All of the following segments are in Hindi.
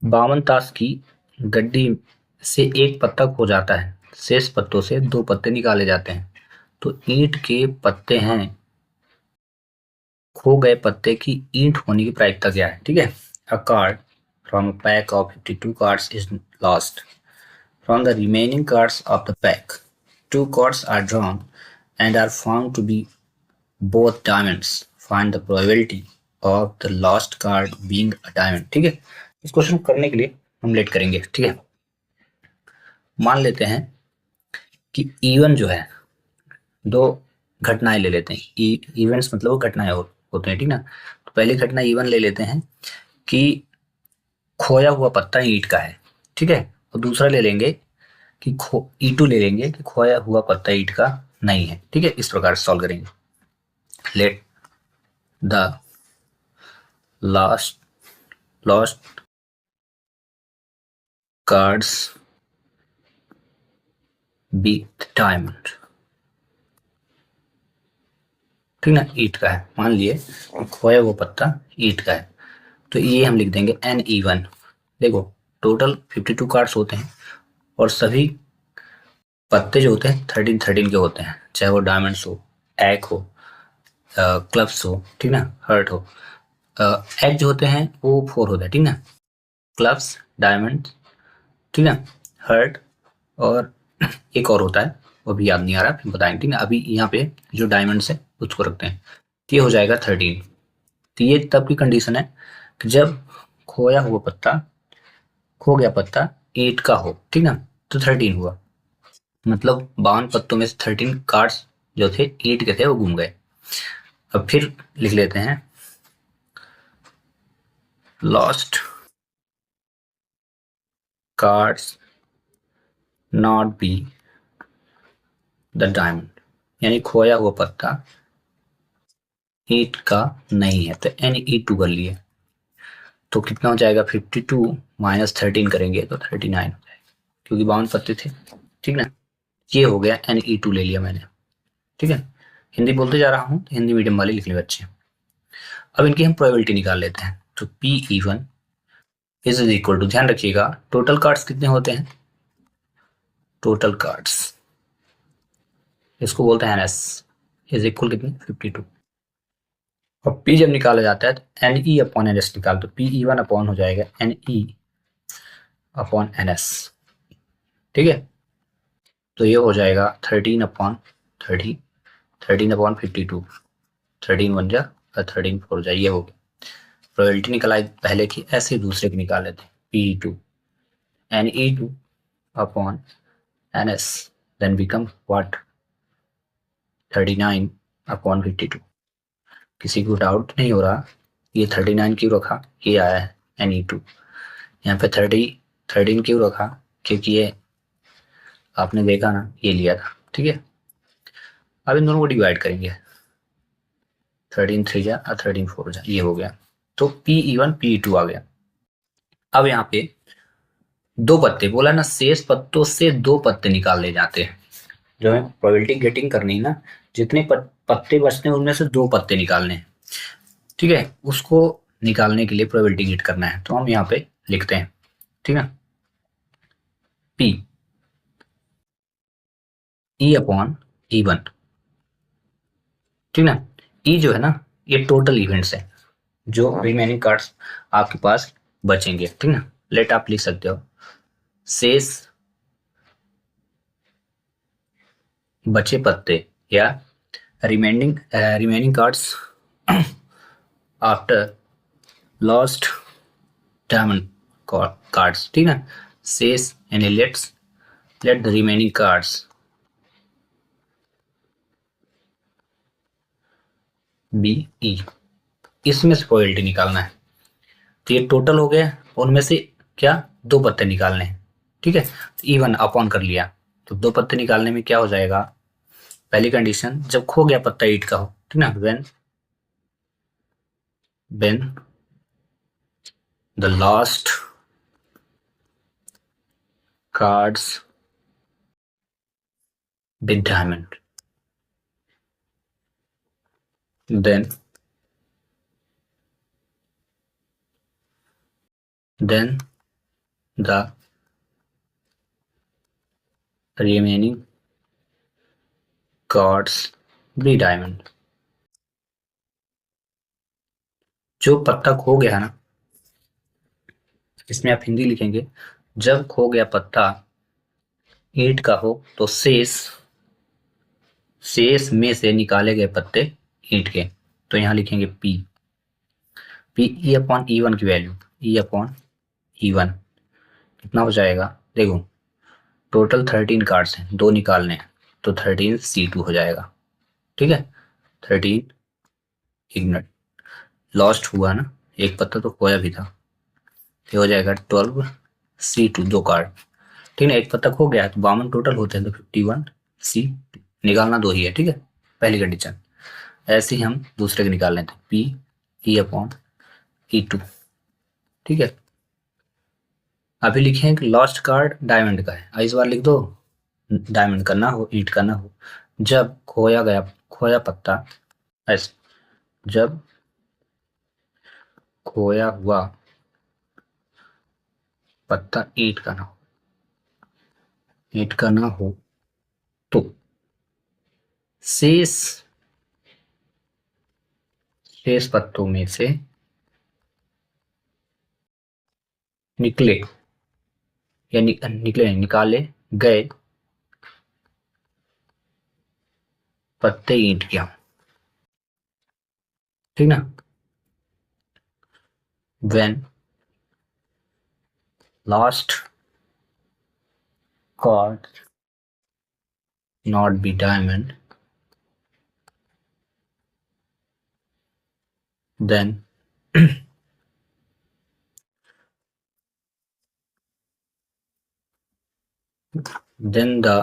52 ताश की गड्डी से एक पत्ता खो जाता है, शेष पत्तों से 2 पत्ते निकाले जाते हैं, तो ईंट के पत्ते हैं, खो गए पत्ते की ईंट होने की प्रायिकता क्या है? ठीक है। A card from a pack of 52 cards is lost. From the remaining cards of the pack 2 cards are drawn and are found to be both diamonds. Find the probability of the lost card being a diamond. ठीक है। इस क्वेश्चन को करने के लिए हम लेट करेंगे। ठीक है। मान लेते हैं कि इवन जो है, दो घटनाएं ले लेते हैं। इवेंट्स मतलब वो घटनाएं होते हैं। ठीक ना। तो पहली घटना इवन ले लेते हैं कि खोया हुआ पत्ता ईंट का है। ठीक है। और दूसरा ले लेंगे कि ई टू ले लेंगे कि खोया हुआ पत्ता ईंट का नहीं है। ठीक है। इस प्रकार से सॉल्व करेंगे। Let the last lost cards be diamond. ठीक ना। ईट का है, मान लिए खोया हुआ पत्ता ईट का है, तो ये हम लिख देंगे एन इवन। देखो, टोटल 52 कार्ड्स होते हैं और सभी पत्ते जो होते हैं 13 13 के होते हैं, चाहे वो डायमंड्स हो, एग हो, क्लब्स हो, ठीक ना, हर्ट हो। एग जो होते हैं वो 4 होते हैं। ठीक ना। क्लब्स, डायमंड, ठीक ना, हर्ट, और एक और होता है, वो भी याद नहीं आ रहा, फिर बताएंगे। ठीक ना। अभी यहाँ पे जो डायमंड्स है उसको रखते हैं, तो ये हो जाएगा 13। तो ये तब की कंडीशन है कि जब खोया हुआ पत्ता, खो गया पत्ता ईंट का हो। ठीक ना। तो 13 हुआ, मतलब 52 पत्तों में से 13 कार्ड्स जो थे ईंट के थे वो घूम गए। अब फिर लिख लेते हैं lost cards not be the diamond, यानी खोया हुआ पत्ता ईंट का नहीं है। तो एन ई टू कर लिए, तो कितना हो जाएगा? 52 माइनस 13 करेंगे तो 39 हो जाएगा, क्योंकि 52 पत्ते थे। ठीक ना। ये हो गया, एन ई टू ले लिया मैंने। ठीक है। हिंदी बोलते जा रहा हूँ तो हिंदी मीडियम वाले लिख ले बच्चे। अब इनकी हम प्रोबेबिलिटी निकाल लेते हैं। तो P E one is equal to, ध्यान रखिएगा टोटल कार्ड्स कितने होते हैं, टोटल कार्ड्स इसको बोलते हैं एनएस, इज इक्वल कितने, 52। और पी जब निकाला जाता है तो N E upon N S निकाल, तो पी ई वन अपॉन हो जाएगा N E upon N S. ठीक है। तो ये हो जाएगा 13 अपॉन 30, 13 अपॉन 52, 13 वन जा और 13 फोर जा, ये हो गया। प्रोबेबिलिटी निकाला पहले की, ऐसे ही दूसरे की निकाल लेते हैं। P two N E two upon N S, then become what, 39 upon 52। किसी को डाउट नहीं हो रहा ये 39 क्यों रखा? ये आया है एन ई टू। यहाँ पे 13 क्यों रखा? क्योंकि ये आपने देखा ना, ये लिया था। ठीक है। अब इन दोनों को डिवाइड करेंगे, 13 थ्री जा और 13 फोर जा, ये हो गया। तो P E one P two आ गया। अब यहाँ पे 2 पत्ते बोला ना, शेष पत्तों से 2 पत्ते निकाले जाते हैं। जो है प्रोबेबिलिटी गेटिंग करनी है ना, जितने पत्ते बचते हैं उनमें से 2 पत्ते निकालने हैं। ठीक है। उसको निकालने के लिए प्रोबेबिलिटी गेट करना है, तो हम यहाँ पे लिखते हैं। ठीक है। P E upon E one. ठीक ना। ई जो है ना, ये टोटल इवेंट्स है, जो रिमेनिंग कार्ड्स आपके पास बचेंगे। ठीक ना। लेट आप लिख सकते हो शेष बचे पत्ते, या remaining cards after lost diamond cards. ठीक है। शेष यानी let the remaining cards be E. इसमें से प्रोबेबिलिटी निकालना है, तो ये टोटल हो गया, उनमें से क्या, 2 पत्ते निकालने हैं। ठीक है। तो ई वन अपॉन कर लिया, तो 2 पत्ते निकालने में क्या हो जाएगा? पहली कंडीशन, जब खो गया पत्ता ईट का हो। ठीक ना। When the last cards with diamond, then then the remaining cards be diamond. जो पत्ता खो गया है ना, इसमें आप हिंदी लिखेंगे, जब खो गया पत्ता ईंट का हो तो शेष में से निकाले गए पत्ते ईंट के। तो यहां लिखेंगे P, P E upon E one की value, E upon E one कितना हो जाएगा, देखो टोटल 13 कार्ड्स हैं, दो निकालने हैं, तो 13 C2 हो जाएगा। ठीक है, 13, एक मिनट, लॉस्ट हुआ ना, एक पत्ता तो खोया भी था, ये हो जाएगा 12C2, दो कार्ड। ठीक है, एक पत्ता खो गया है तो 52 टोटल होते हैं, तो 51C2 निकालना दो ही है। ठीक है, पहली कंडीशन। ऐसे ही हम दूसरे के निकाल लेते हैं, P E upon E two. ठीक है, अभी लिखें कि लॉस्ट कार्ड डायमंड का है, इस बार लिख दो डायमंड का ना हो, ईंट का ना हो। जब खोया पत्ता, ऐसे, जब खोया हुआ पत्ता ईंट का ना हो, ईंट का ना हो, तो शेष शेष पत्तों में से निकले या निकाले गए पत्ते ईंट के हों। ठीक ना, when last card not be diamond, then the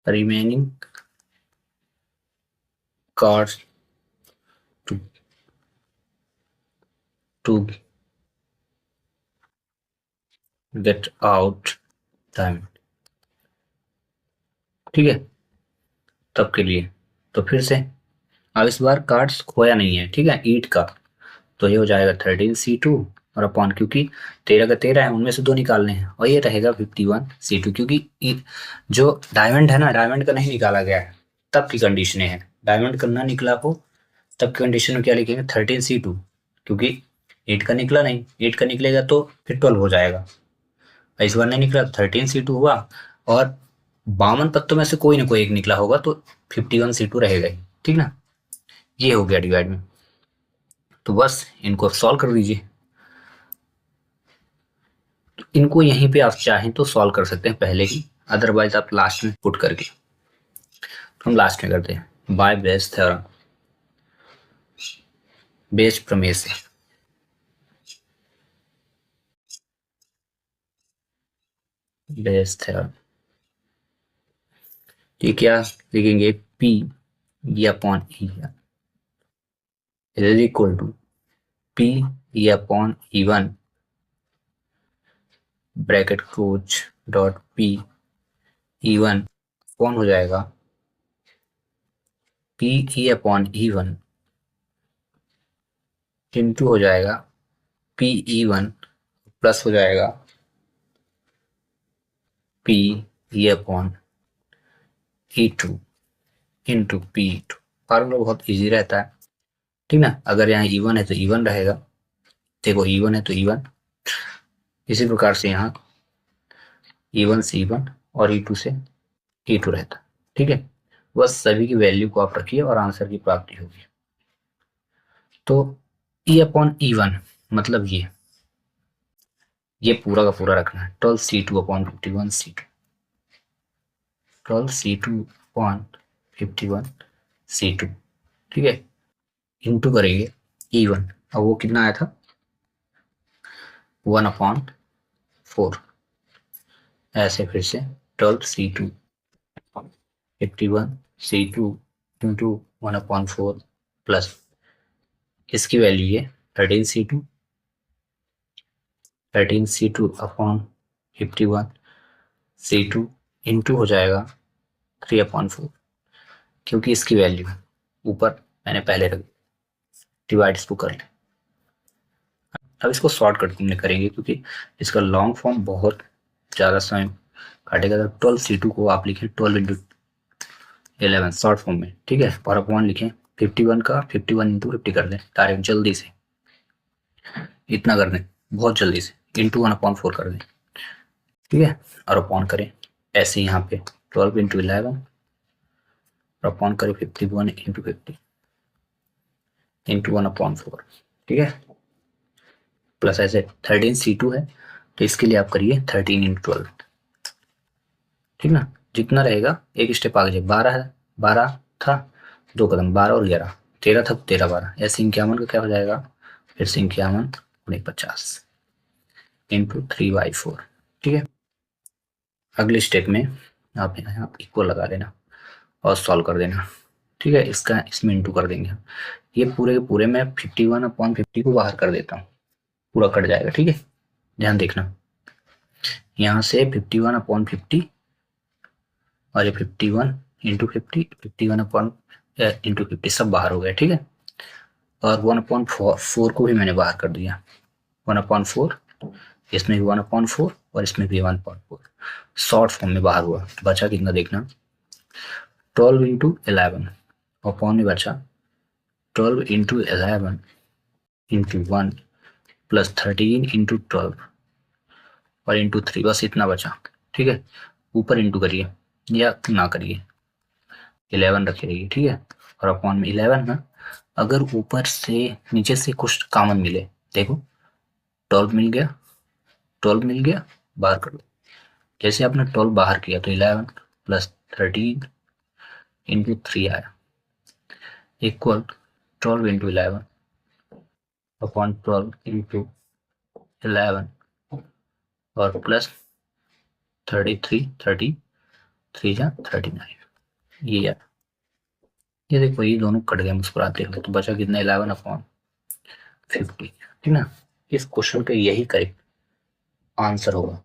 remaining cards to get out diamond। ठीक है, तब के लिए तो फिर से, अब इस बार कार्ड्स खोया नहीं है, ठीक है, ईट का, तो ये हो जाएगा 13C2 और अपॉन, क्योंकि 13 का 13 है, उनमें से दो निकालने हैं, और ये रहेगा 51C2, क्योंकि जो डायमंड है ना, डायमंड का नहीं निकाला गया है, तब की कंडीशन है। डायमंड का ना निकला हो तब की कंडीशन में क्या लिखेंगे, 13C2, क्योंकि 8 का निकला नहीं, 8 का निकलेगा तो फिर 12 हो जाएगा, इस बार नहीं निकला, 13C2 हुआ, और 52 पत्तों में से कोई ना कोई एक निकला होगा, तो 51C2 रहेगा ही। ठीक ना, ये हो गया डिवाइड में। तो बस इनको सॉल्व कर दीजिए, तो इनको यहीं पे आप चाहें तो सॉल्व कर सकते हैं पहले ही, अदरवाइज आप लास्ट में पुट करके, तो हम लास्ट में करते हैं बाय बेस थ्योरम, बेस प्रमेय से। बेस थ्योरम, ये क्या लिखेंगे, P E upon E is equal to P E upon E one bracket close dot P E one कौन हो जाएगा, P E upon E one into हो जाएगा पी ई वन प्लस हो जाएगा P E upon E two into P E two. Formula बहुत इजी रहता है, ठीक ना, अगर यहाँ ई वन है तो ई वन रहेगा, देखो ई वन है तो ई वन, इसी प्रकार से यहाँ ई वन से ई वन और ई टू से ई टू रहता। ठीक है, बस सभी की वैल्यू को आप रखिए और आंसर की प्राप्ति होगी। तो ई अपॉन ई वन मतलब ये पूरा का पूरा रखना है, 12C2 upon 51C2, 12C2 upon 51C2। ठीक है, इंटू करेंगे ई वन, अब वो कितना आया था, 1/4, ऐसे फिर से 12C2 51C2 इंटू 1/4 प्लस इसकी वैल्यू ये 13C2 अपॉन 51C2 इंटू हो जाएगा 3/4, क्योंकि इसकी वैल्यू ऊपर मैंने पहले रख, डिवाइड इसको कर ले, अब इसको शॉर्ट कट करेंगे क्योंकि इसका लॉन्ग फॉर्म बहुत ज़्यादा समय काटेगा। तो 12c2 को आप लिखें 12 × 11 शॉर्ट फॉर्म में, ठीक है। और अपॉन लिखें 51 का 51 × 50 कर दें डायरेक्ट, जल्दी से इतना कर दें, बहुत जल्दी से, इंटू 1/4 कर दें, ठीक है। और अपॉन करें ऐसे यहाँ पे 12 × 11 और अपॉन करें 51 × 50 इंटू 1/4, ठीक है। प्लस ऐसे 13c2 है तो इसके लिए आप करिए 13 × 12, ठीक ना। जितना रहेगा एक स्टेप आगे जाए, 12 है, 12 था 2 कदम, 12 और 11 13 था, 13 12 ऐसे 51 का क्या हो जाएगा फिर से 51 × 50 इंटू 3/4, ठीक है। अगले स्टेप में आप यहाँ इक्वल लगा देना और सॉल्व कर देना, ठीक है। इसका इसमें इंटू कर देंगे। ये पूरे के पूरे मैं 51/50 को बाहर कर देता हूँ, पूरा कट जाएगा, ठीक है। ध्यान देखना, यहाँ से 51/50 और ये 51 × 50, 51/50 सब बाहर हो गया, ठीक है। और 1/4 को भी मैंने बाहर कर दिया, 1/4, इसमें भी 1/4 और इसमें भी 1/4 शॉर्ट फॉर्म में बाहर हुआ। तो बचा कितना देखना, 12 × 11 अपॉन में बचा 12 × 11 × 1 प्लस 13 × 12 और इंटू 3, बस इतना बचा, ठीक है। ऊपर इंटू करिए या ना करिए, 11 रखे रहिए, ठीक है। और अपॉन में 11 ना, अगर ऊपर से नीचे से कुछ कॉमन मिले, देखो 12 मिल गया, 12 मिल गया, बाहर कर दो। जैसे आपने 12 बाहर किया तो 11 प्लस 13 इंटू 3 आया इक्वल 12 × 11 अपॉन 12 × 11 और प्लस 33 33 जा 39, ये यार, ये देखो ये दोनों कट गए मुस्कुराते हुए, तो बचा कितना 11/50, ठीक ना। इस क्वेश्चन का यही करेक्ट आंसर होगा।